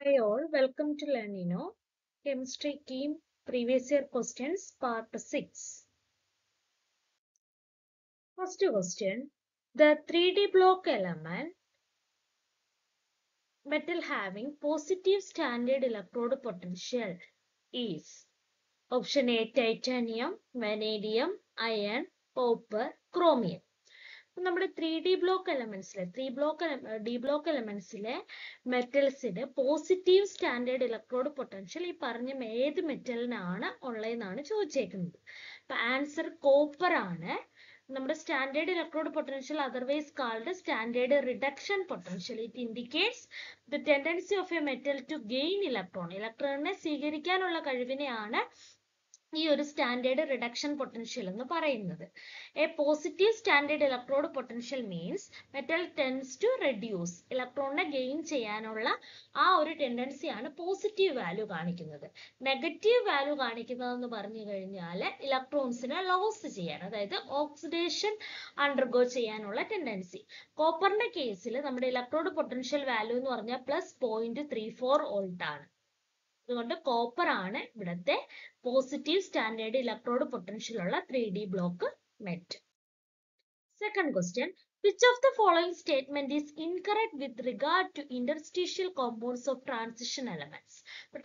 Hi all, welcome to Learnino Chemistry Key Previous Year Questions Part 6. First question, the 3D block element metal having positive standard electrode potential is option A titanium, vanadium, iron, copper, chromium. നമ്മുടെ 3D block എലമെന്റ്സിലെ D block എലമെന്റ്സിലെ മെറ്റൽസിന്റെ positive standard electrode potential ഈ പറഞ്ഞ ഏത് മെറ്റലിനാണ് ഉള്ളതെന്നാണ് ചോദിച്ചേക്കുന്നത്. അപ്പൊ answer copper ആണ്. നമ്മുടെ standard electrode potential otherwise called standard reduction potential. It indicates the tendency of a metal to gain electron. ഇലക്ട്രോണിനെ സ്വീകരിക്കാനുള്ള കഴിവിനെയാണ് ഈ ഒരു സ്റ്റാൻഡേർഡ് റിഡക്ഷൻ പൊട്ടൻഷ്യൽ എന്ന് പറയുന്നത്. A positive standard electrode potential means metal tends to reduce. ഇലക്ട്രോണിനെ gain ചെയ്യാനുള്ള ആ ഒരു ടെൻഡൻസിയാണ് പോസിറ്റീവ് വാല്യൂ കാണിക്കുന്നത്. നെഗറ്റീവ് വാല്യൂ കാണിക്കുന്നതെന്ന് പറഞ്ഞു കഴിഞ്ഞാൽ ഇലക്ട്രോൺസിനെ ലോസ് ചെയ്യാൻ, അതായത് ഓക്സിഡേഷൻ അണ്ടർഗോ ചെയ്യാനുള്ള ടെൻഡൻസി. കോപ്പറിന്റെ കേസിൽ നമ്മുടെ ഇലക്ട്രോഡ് പൊട്ടൻഷ്യൽ വാല്യൂ എന്ന് പറഞ്ഞാൽ +0.34 വോൾട്ട് ആണ്. അതുകൊണ്ട് കോപ്പർ ആണ് ഇവിടുത്തെ പോസിറ്റീവ് സ്റ്റാൻഡേർഡ് ഇലക്ട്രോഡ് പൊട്ടൻഷ്യൽ ഉള്ള 3D block metal. Second question, which of the following statement is incorrect with regard to interstitial compounds of transition elements?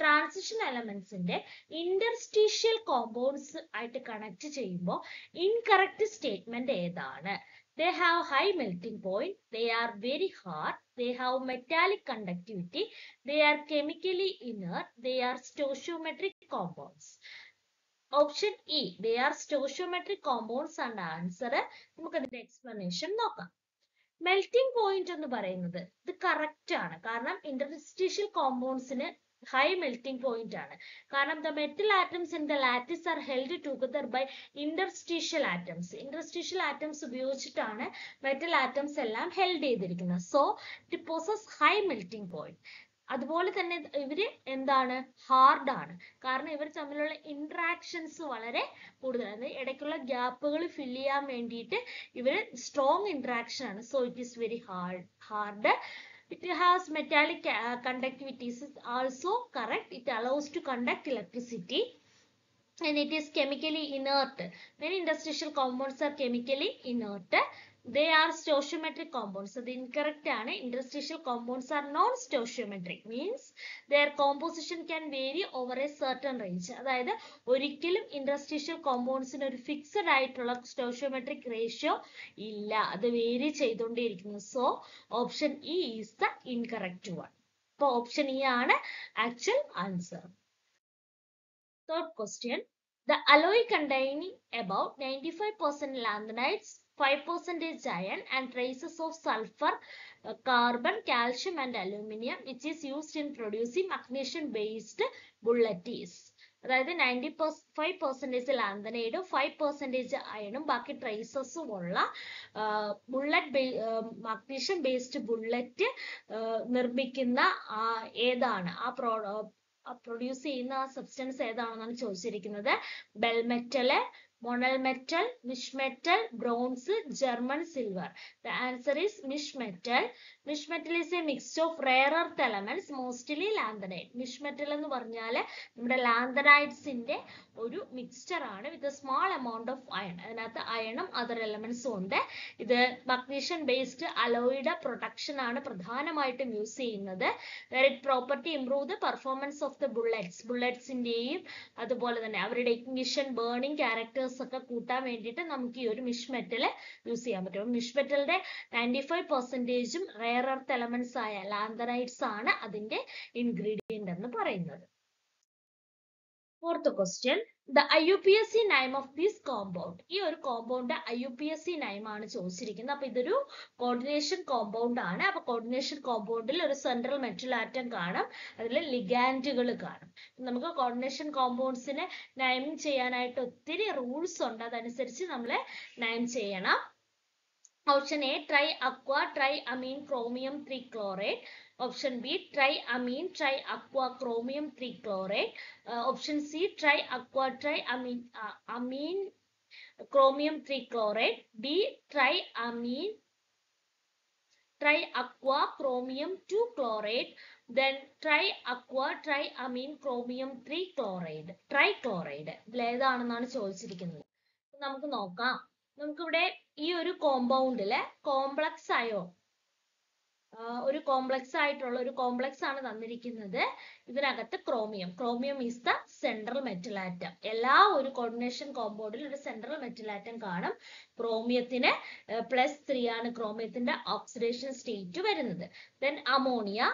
Transition എലമെന്റ്സിന്റെ ഇന്റർസ്റ്റീഷ്യൽ കോമ്പൗണ്ട്സ് ആയിട്ട് connect ചെയ്യുമ്പോൾ ഇൻകറക്റ്റ് സ്റ്റേറ്റ്മെന്റ് ഏതാണ്? They have high melting point, they are very hard, they have metallic conductivity, they are chemically inert, they are stoichiometric compounds. Option E, they are stoichiometric compounds ആണ് answer. നമുക്ക് അതിന്റെ explanation നോക്കാം. Melting point എന്ന് പറയുന്നത് ഇത് correct ആണ്, കാരണം interstitial കോമ്പൗണ്ട്സിന് ഹൈ മെൽറ്റിംഗ് പോയിന്റ് ആണ്. കാരണം the metal atoms in the lattice are held together by interstitial atoms. Interstitial atoms ഉപയോഗിച്ചിട്ടാണ് മെറ്റൽ ആറ്റംസ് എല്ലാം ഹെൽഡ് ചെയ്തിരിക്കുന്നത്. So it possess high melting point. അതുപോലെ തന്നെ ഇവര് എന്താണ്, ഹാർഡ് ആണ്, കാരണം ഇവർ തമ്മിലുള്ള ഇന്ററാക്ഷൻസ് വളരെ കൂടുതലാണ്. ഇടയ്ക്കുള്ള ഗ്യാപ്പുകൾ ഫില്ല് ചെയ്യാൻ വേണ്ടിയിട്ട് ഇവര് സ്ട്രോങ് ഇന്ററാക്ഷൻ ആണ്. So it is very hard. It has metallic conductivity is also correct. It allows to conduct electricity and it is chemically inert. Many interstitial compounds are chemically inert. They are stoichiometric compounds. So the incorrect ആണ്. Interstitial compounds are non-stoichiometric, means their composition can vary over a certain range. അതായത് ഒരിക്കലും interstitial compoundsന് ഒരു fixed ആയിട്ടുള്ള stoichiometric ratio ഇല്ല, അത് vary ചെയ്തുകൊണ്ടേയിരിക്കുന്നു. So option E is the incorrect one. അപ്പൊ option E ആണ് actual answer. Third question, the alloy containing about 95% lanthanides, 5% iron and traces of sulfur, carbon, calcium and aluminium which is used in producing magnesium based bullet is. അതായത് 95% ലാന്തനൈഡും 5% അയണും ബാക്കി ട്രേസസും ഉള്ള bullet magnesium based bullet നിർമ്മിക്കുന്ന ഏതാണ് ആ produce ചെയ്യുന്ന ആ substance ഏതാണെന്നാണ് ചോദിച്ചിരിക്കുന്നത്. Bell metal, Monel metal, mish metal, bronze, German silver. The answer is mish metal. Mish metal is a mixture of rare earth elements, mostly lanthanide. Mish metal എന്ന് പറഞ്ഞാൽ നമ്മുടെ ലാന്തനൈഡ്സിന്റെ ഒരു മിക്സ്ചർ ആണ് with a small amount of iron. അതിനകത്ത് അയണും other എലമെന്റ്സും ഉണ്ട്. ഇത് magnesium based അലോയുടെ production ആണ് പ്രധാനമായിട്ടും യൂസ് ചെയ്യുന്നത്. It property improve the performance of the ബുള്ളറ്റ്സിന്റെയും അതുപോലെ തന്നെ അവരുടെ ഇഗ്നിഷൻ ബേണിംഗ് ക്യാരക്ടേഴ്സ് ഒക്കെ കൂട്ടാൻ വേണ്ടിയിട്ട് നമുക്ക് ഈ ഒരു മിഷ് മെറ്റൽ യൂസ് ചെയ്യാൻ പറ്റും. മിഷ് മെറ്റലിന്റെ 95% റെയർ എർത്ത് എലമെന്റ്സ് ആയ ലാന്തനൈഡ്സ് ആണ് അതിന്റെ ഇൻഗ്രീഡിയന്റ് എന്ന് പറയുന്നത്. Fourth question, the IUPAC name of this compound. ഈ ഒരു കോമ്പൗണ്ട് IUPAC name ആണ് ചോദിച്ചിരിക്കുന്നത്. അപ്പൊ ഇതൊരു കോർഡിനേഷൻ കോമ്പൗണ്ട് ആണ്. അപ്പൊ കോർഡിനേഷൻ കോമ്പൗണ്ടിൽ ഒരു സെൻട്രൽ മെറ്റൽ ആറ്റം കാണും, അതിൽ ലിഗാൻഡുകൾ കാണും. നമുക്ക് കോർഡിനേഷൻ കോമ്പൗണ്ട്സിനെ നയം ചെയ്യാനായിട്ട് ഒത്തിരി റൂൾസ് ഉണ്ട്, അതനുസരിച്ച് നമ്മൾ നയം ചെയ്യണം. Option A tri aqua tri amine chromium 3 chlorate. Option B, triamine, triaqua, chromium 3 chlorate. Option C, triaqua, triamine, chromium 3 chlorate. D, triamine, triaqua, chromium 2 chlorate. Then triaqua triamine chromium 3 chloride, trichloride. ഇതിൽ ഏതാണെന്നാണ് ചോദിച്ചിരിക്കുന്നത്. നമുക്ക് നോക്കാം. നമുക്കിവിടെ ഈ ഒരു കോമ്പൗണ്ടിലെ complex ion, ഒരു complex ആയിട്ടുള്ള ഒരു കോംപ്ലക്സ് ആണ് തന്നിരിക്കുന്നത്. ഇതിനകത്ത് chromium is the central metal atom. എല്ലാ ഒരു കോർഡിനേഷൻ കോമ്പൗണ്ടിൽ ഒരു സെൻട്രൽ മെറ്റൽ ആറ്റം കാണും. ക്രോമിയത്തിന് +3 ആണ് ക്രോമിയത്തിന്റെ ഓക്സിഡേഷൻ സ്റ്റേറ്റ് വരുന്നത്. Then ammonia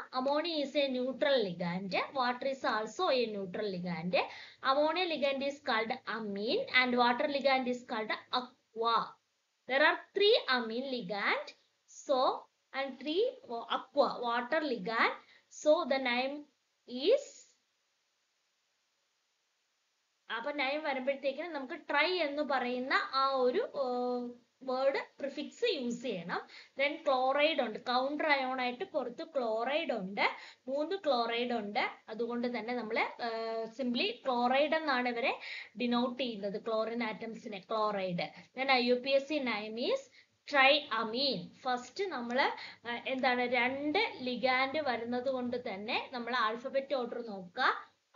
is a neutral ligand. Water is also a neutral ligand. Ammonia ligand is called amine and water ligand is called aqua. There are 3 amine ligand and 3 aqua water ligand. So the name is, അപ്പൊ നയം വരുമ്പോഴത്തേക്കിനും നമുക്ക് try എന്ന് പറയുന്ന ആ ഒരു word prefix use ചെയ്യണം. Then chloride ഉണ്ട്, counter ion ആയിട്ട് പുറത്ത് ക്ലോറൈഡ് ഉണ്ട്, 3 ക്ലോറൈഡ് ഉണ്ട്. അതുകൊണ്ട് തന്നെ നമ്മൾ സിംപ്ലി ക്ലോറൈഡ് എന്നാണ് ഇവരെ ഡിനോട്ട് ചെയ്യുന്നത്, ക്ലോറിൻ ആറ്റംസിനെ ക്ലോറൈഡ്. ദെൻ IUPAC നയം ഈസ് ട്രൈഅമീൻ. ഫസ്റ്റ് നമ്മൾ എന്താണ് 2 ലിഗാൻഡ് വരുന്നത് കൊണ്ട് തന്നെ നമ്മൾ ആൽഫബറ്റ് ഓർഡർ നോക്കുക.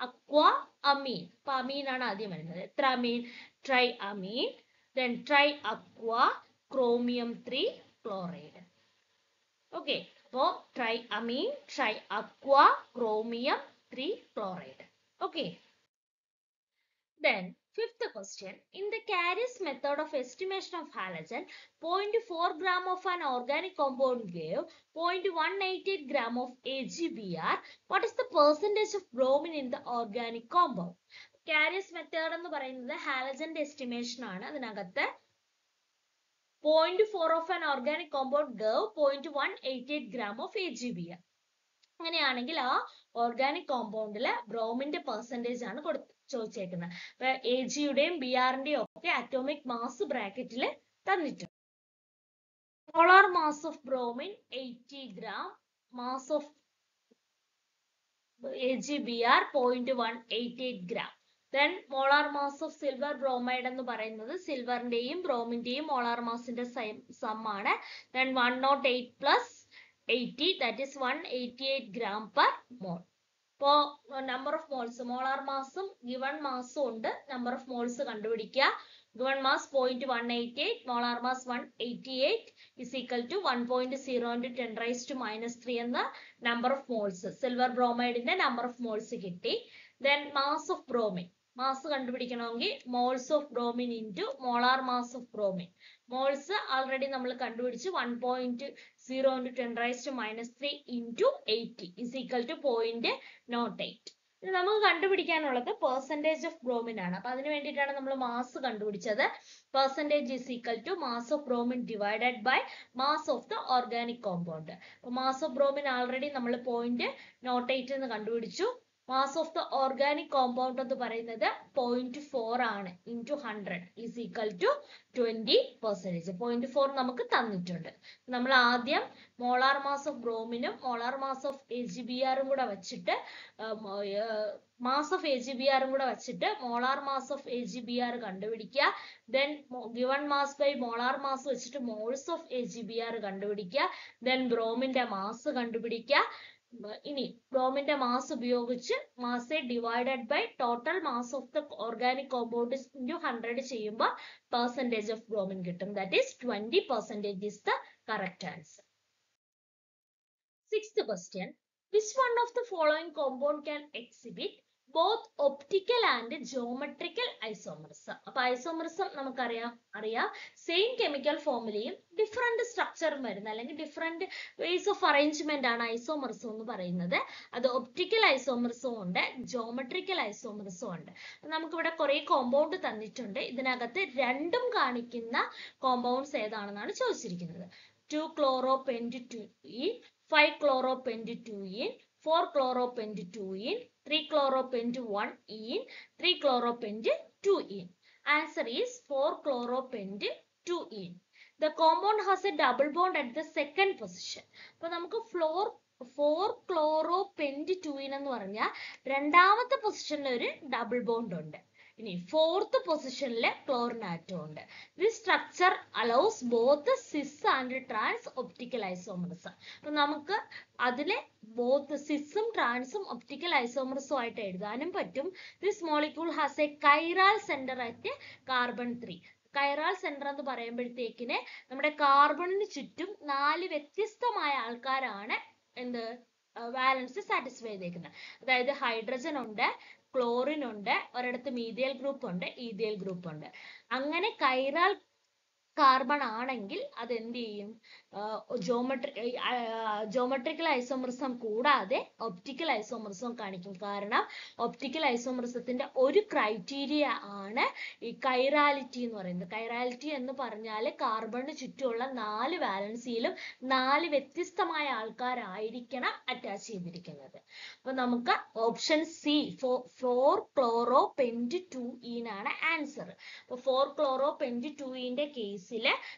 അക്വ അമീൻ, അപ്പൊ അമീൻ ആണ് ആദ്യം വരുന്നത്. എത്ര അമീൻ? ട്രൈഅമീൻ, then triaqua, chromium 3 chloride. Okay, so triamine, triaqua, chromium 3 chloride. Okay. Then fifth question, in the Carey's method of estimation of halogen, 0.4 gram of an organic compound gave 0.188 gram of AgBr. What is the percentage of bromine in the organic compound? Carey's method എന്ന് പറയുന്നത് ഹാലജന്റെ estimation ആണ്. അതിനകത്ത് 0.4 of an organic compound gave 0.188 gram of AgBr. അങ്ങനെയാണെങ്കിൽ ആ organic കോമ്പൗണ്ടില് ബ്രോമിന്റെ percentage ആണ് ചോദിച്ചേക്കുന്നത്. അപ്പൊ Agയുടെയും BRന്റെയും ഒക്കെ atomic mass ബ്രാക്കറ്റിൽ തന്നിട്ടുണ്ട്. Molar mass of bromine 80 gram, mass of AgBr 0.188 gram. Then molar mass of silver bromide എന്ന് പറയുന്നത് സിൽവറിന്റെയും ബ്രോമിന്റെയും മോളാർ മാസിന്റെ സം ആണ്. Then 108 plus 80, that is 188 gram per mole. ഇപ്പോ നമ്പർ ഓഫ് മോൾസ്, മോളാർ മാസും ഗിവൺ മാസും ഉണ്ട്. Number of moles കണ്ടുപിടിക്കുക. Given mass 0.188, molar mass 188 is equal to 1.0 into 10 raised to -3 എന്ന number of moles, silver ബ്രോമൈഡിന്റെ number of moles കിട്ടി. Then mass of bromine, mass കണ്ടുപിടിക്കണമെങ്കിൽ moles of bromine into molar mass of bromine. Moles already നമ്മൾ കണ്ടുപിടിച്ച് 1.0 into 10 raised to -3 into 80 is equal to 0.08. ഇത് നമുക്ക് കണ്ടുപിടിക്കാനുള്ളത് percentage of bromine ആണ്. അപ്പൊ അതിന് വേണ്ടിയിട്ടാണ് നമ്മൾ മാസ് കണ്ടുപിടിച്ചത്. Percentage is equal to mass of bromine divided by mass of the organic compound. അപ്പൊ മാസ് ഓഫ് ബ്രോമിൻ ആൾറെഡി നമ്മൾ 0.08 എന്ന് കണ്ടുപിടിച്ചു. Mass of the organic compound എന്ന് പറയുന്നത് 0.4 ആണ്, ഇൻറ്റു 100 ഈസ് ഈക്വൽ ടു 20%. 0.4 നമുക്ക് തന്നിട്ടുണ്ട്. നമ്മൾ ആദ്യം മോളാർ മാസ് ഓഫ് ബ്രോമിനും മോളാർ മാസ് ഓഫ് AgBrഉം കൂടെ വെച്ചിട്ട് മാസ് ഓഫ് AgBrഉം കൂടെ വെച്ചിട്ട് മോളാർ മാസ് ഓഫ് AgBr കണ്ടുപിടിക്കുക. Then given mass by molar mass വെച്ചിട്ട് മോൾസ് ഓഫ് AgBr കണ്ടുപിടിക്കുക. ദെൻ ബ്രോമിന്റെ മാസ് കണ്ടുപിടിക്കുക. ഇനി ബ്രോമിന്റെ മാസ് ഉപയോഗിച്ച് mass divided by total mass of the organic compound into 100 ചെയ്യുമ്പോൾ പെർസെന്റേജ് ഓഫ് ബ്രോമിൻ കിട്ടും. That is 20% is the correct answer. Sixth question, which one of the following compound can exhibit both optical and geometrical isomerism? അപ്പൊ isomerism നമുക്കറിയാം, same chemical ഫോമിലെയും different സ്ട്രക്ചറും വരുന്ന അല്ലെങ്കിൽ different ways of arrangement ആണ് isomerism എന്ന് പറയുന്നത്. അത് optical isomerism ഉണ്ട്, geometrical isomerism ഉണ്ട്. നമുക്കിവിടെ കുറെ കോമ്പൗണ്ട് തന്നിട്ടുണ്ട്. ഇതിനകത്ത് രണ്ടും കാണിക്കുന്ന കോമ്പൗണ്ട്സ് ഏതാണെന്നാണ് ചോദിച്ചിരിക്കുന്നത്. 2-chloropent-2-ene, 5-chloropent-2-ene, 4-chloropent-2-ene, 3-chloropent-1-ene, 3-chloropent-2-ene. Answer is 4-chloropent-2-ene. The compound has a double bond at the second position. അപ്പൊ നമുക്ക് 4-chloropent-2-ene എന്ന് പറഞ്ഞാൽ രണ്ടാമത്തെ പൊസിഷനിൽ ഒരു ഡബിൾ ബോണ്ട് ഉണ്ട്. ഇനി ഫോർത്ത് പൊസിഷനിൽ ക്ലോറിൻ ആറ്റം ഉണ്ട്. This structure allows both cis and trans optical isomers. അപ്പൊ നമുക്ക് അതിലെ ബോത്ത് സിസും ട്രാൻസും ഒപ്റ്റിക്കൽ ഐസോമർസും ആയിട്ട് എഴുതാനും പറ്റും. This molecule has A കൈറാൽ centre at carbon 3. കൈറാൽ centre എന്ന് പറയുമ്പോഴത്തേക്കിന് നമ്മുടെ കാർബണിന് ചുറ്റും 4 വ്യത്യസ്തമായ ആൾക്കാരാണ് എന്ത് വാലൻസ് സാറ്റിസ്ഫൈ ചെയ്തേക്കുന്നത്. അതായത് ഹൈഡ്രജൻ ഉണ്ട്, ക്ലോറിൻ ഉണ്ട്, ഒരിടത്ത് മീഥൈൽ ഗ്രൂപ്പ് ഉണ്ട്, ഈഥൈൽ ഗ്രൂപ്പ് ഉണ്ട്. അങ്ങനെ കൈറാൽ കാർബൺ ആണെങ്കിൽ അത് എന്ത് ചെയ്യും? ജോമെട്രിക്കൽ ഐസോമറിസം കൂടാതെ ഒപ്റ്റിക്കൽ ഐസോമറിസം കാണിക്കും. കാരണം ഒപ്റ്റിക്കൽ ഐസോമറിസത്തിന്റെ ഒരു ക്രൈറ്റീരിയ ആണ് ഈ കൈറാലിറ്റി എന്ന് പറയുന്നത്. കൈറാലിറ്റി എന്ന് പറഞ്ഞാൽ കാർബണിന് ചുറ്റുമുള്ള 4 വാലൻസിയിലും 4 വ്യത്യസ്തമായ ആൾക്കാരായിരിക്കണം അറ്റാച്ച് ചെയ്തിരിക്കുന്നത്. അപ്പൊ നമുക്ക് ഓപ്ഷൻ സി 4-chloro-pent-2ene ആൻസർ. അപ്പൊ 4-chloro-pent-2ene കേസിൽ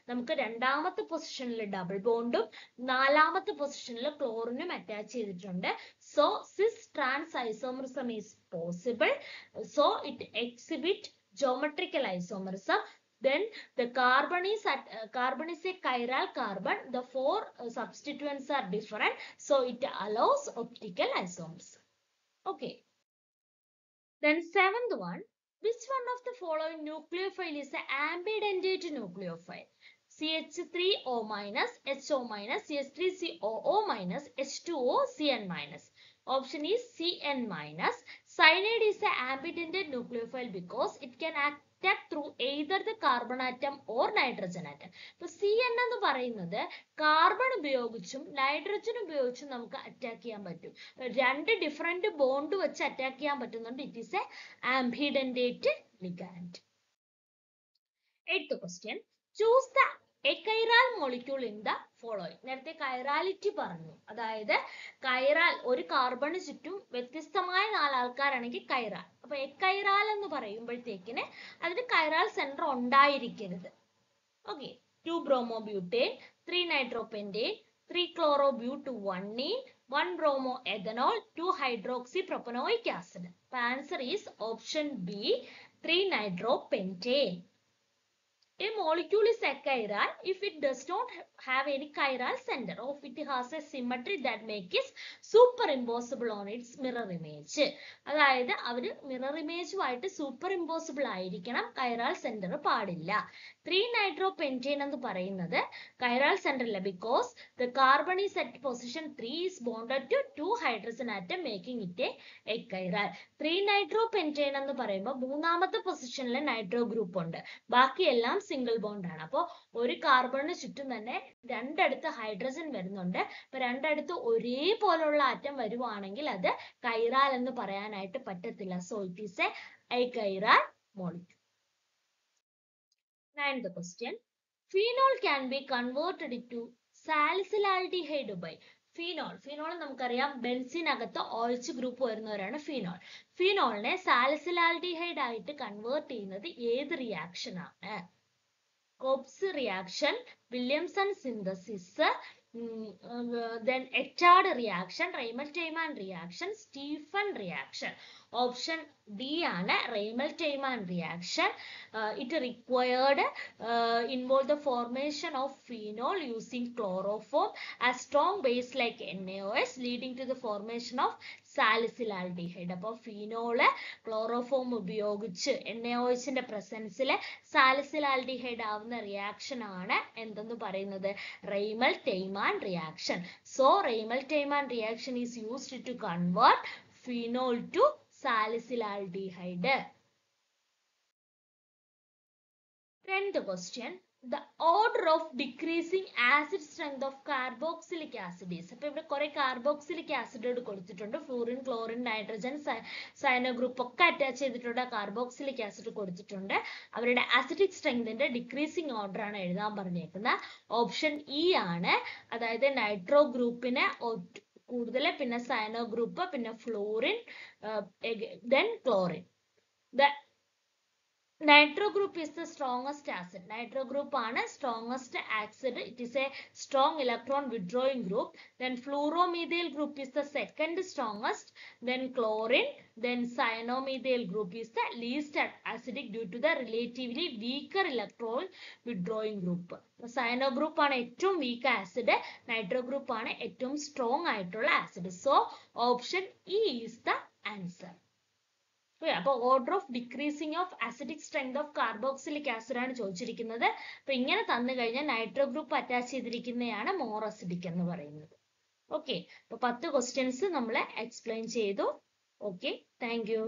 നമുക്ക് രണ്ടാമത്തെ പൊസിഷനിൽ ഡബിൾ ബോണ്ടും 4ാമത്തെ പൊസിഷനിൽ ക്ലോറിനും അറ്റാച്ച് ചെയ്തിട്ടുണ്ട്. So cis trans isomerism is possible. So it exhibit geometrical isomerism. Then the carbon is a chiral carbon. The 4 substituents are different, so it allows optical isomerism. Okay. Then 7th one, which one of the following nucleophile is an ambidentate nucleophile? CH3O minus, HO minus, CH3COO minus, H2O, Cn minus. Option is Cn minus. Cyanide is an ambidentate nucleophile because it can attack through either the carbon atom or nitrogen atom. So Cn എന്ന് പറയുന്നത് carbon ഉപയോഗിച്ചും nitrogen ഉപയോഗിച്ചും നമുക്ക് attack ചെയ്യാൻ പറ്റും. 2 different bond വെച്ച് attack ചെയ്യാൻ പറ്റുന്നുണ്ട്. It is a ambidentate ligand. 8th question. Choose the achiral molecule in the following. നേരത്തെ കൈറാലിറ്റി പറഞ്ഞു. അതായത് കൈറാൽ ഒരു കാർബണ് ചുറ്റും വ്യത്യസ്തമായ 4 ആൾക്കാരാണെങ്കിൽ കൈറാൽ. അപ്പൊ എക്കൈറാൽ എന്ന് പറയുമ്പോഴത്തേക്കിന് അതിന് കൈറാൽ സെന്റർ ഉണ്ടായിരിക്കരുത്. Okay. 2-bromobutane, 3-nitropentane, 3-chlorobut-1ene, 1-bromoethanol, 2-hydroxypropanoic acid. The answer is option B, 3-nitropentane. A molecule is achiral if it does not have any chiral center or if it has a symmetry that makes it superimposable on its mirror image. അതായത് അവർ mirror ഇമേജുമായിട്ട് super impossible ആയിരിക്കണം, കൈറാൽ centre പാടില്ല. 3-nitropentane എന്ന് പറയുന്നത് കൈറാൽ centre ഇല്ല. Because the carbon is at position 3 is bonded to 2 hydrogen atom making it a achiral. 3-nitropentane എന്ന് പറയുമ്പോൾ 3ാമത്തെ പൊസിഷനിൽ nitro group ഉണ്ട്, ബാക്കിയെല്ലാം സിംഗിൾ ബോണ്ട് ആണ്. അപ്പോൾ ഒരു കാർബണിന് ചുറ്റും തന്നെ 2 അടുത്ത് ഹൈഡ്രജൻ വരുന്നുണ്ട്. അപ്പൊ 2 അടുത്ത് ഒരേപോലുള്ള ആറ്റം വരുവാണെങ്കിൽ അത് കൈറാൽ എന്ന് പറയാനായിട്ട് പറ്റത്തില്ല. സോ ഇറ്റ് ഈസ് എ അchiral molecule. 9th question. Phenol can be converted into salicylaldehyde by phenol നമുക്കറിയാം ബെൻസിനകത്ത് OH ഗ്രൂപ്പ് വരുന്നവരാണ് ഫീനോൾ. ഫീനോളിനെ സാലിസിലാൽഡിഹൈഡ് ആയിട്ട് കൺവേർട്ട് ചെയ്യുന്നത് ഏത് റിയാക്ഷൻ ആണ്? കോബ്സ് reaction, Williamson synthesis, then Etard reaction, Reimelt-Teyman reaction, Stephan reaction. Option D ആണ് Reimelt-Teyman reaction. It required involve the formation of phenol using chloroform as strong base like NaOH leading to the formation of സാലിസിലാൽഡിഹൈഡ്. അപ്പോൾ phenol chloroform ഉപയോഗിച്ച് NaOHന്റെ പ്രസൻസില് സാലിസിലാൽഡിഹൈഡ് ആവുന്ന reaction ആണ് എന്തെന്ന് പറയുന്നത്? Reimelt-Teyman reaction. So Reimelt-Teyman reaction is used to convert phenol to സാലിസിലാൽഡിഹൈഡ്. 10th question. The order of decreasing acid strength of carboxylic acid is. അപ്പോൾ ഇവിടെ കുറെ carboxylic acid കൊടുത്തിട്ടുണ്ട്. Fluorine, chlorine, nitrogen, cyano group ഒക്കെ attach ചെയ്തിട്ടുണ്ട്. Carboxylic acid കൊടുത്തിട്ടുണ്ട്. അവരുടെ acidic സ്ട്രെങ്തിന്റെ decreasing order ആണ് എഴുതാൻ പറഞ്ഞേക്കുന്നത്. ഓപ്ഷൻ ഇ ആണ്. അതായത് നൈട്രോ ഗ്രൂപ്പിന് കൂടുതൽ, പിന്നെ സയനോ ഗ്രൂപ്പ്, പിന്നെ fluorine, then chlorine. Nitro group is the strongest acid. Nitro group ആണ് strongest acid. It is a strong electron withdrawing group. Then fluoromethyl group is the second strongest. Then chlorine. Then cyanomethyl group is the least acidic due to the relatively weaker electron withdrawing group. Cyano group ആണ് ഏറ്റവും weak acid. Nitro group ആണ് ഏറ്റവും strong ആയിട്ടുള്ള acid. So option E is the answer. അപ്പോൾ order of decreasing of acidic strength of carboxylic acid ആണ് ചോദിച്ചിരിക്കുന്നത്. അപ്പൊ ഇങ്ങനെ തന്നു കഴിഞ്ഞാൽ നൈട്രോ ഗ്രൂപ്പ് അറ്റാച്ച് ചെയ്തിരിക്കുന്നതാണ് മോർ അസിഡിക് എന്ന് പറയുന്നത്. ഓക്കെ, അപ്പൊ 10 ക്വസ്റ്റ്യൻസ് നമ്മൾ എക്സ്പ്ലെയിൻ ചെയ്തു. Okay, thank U.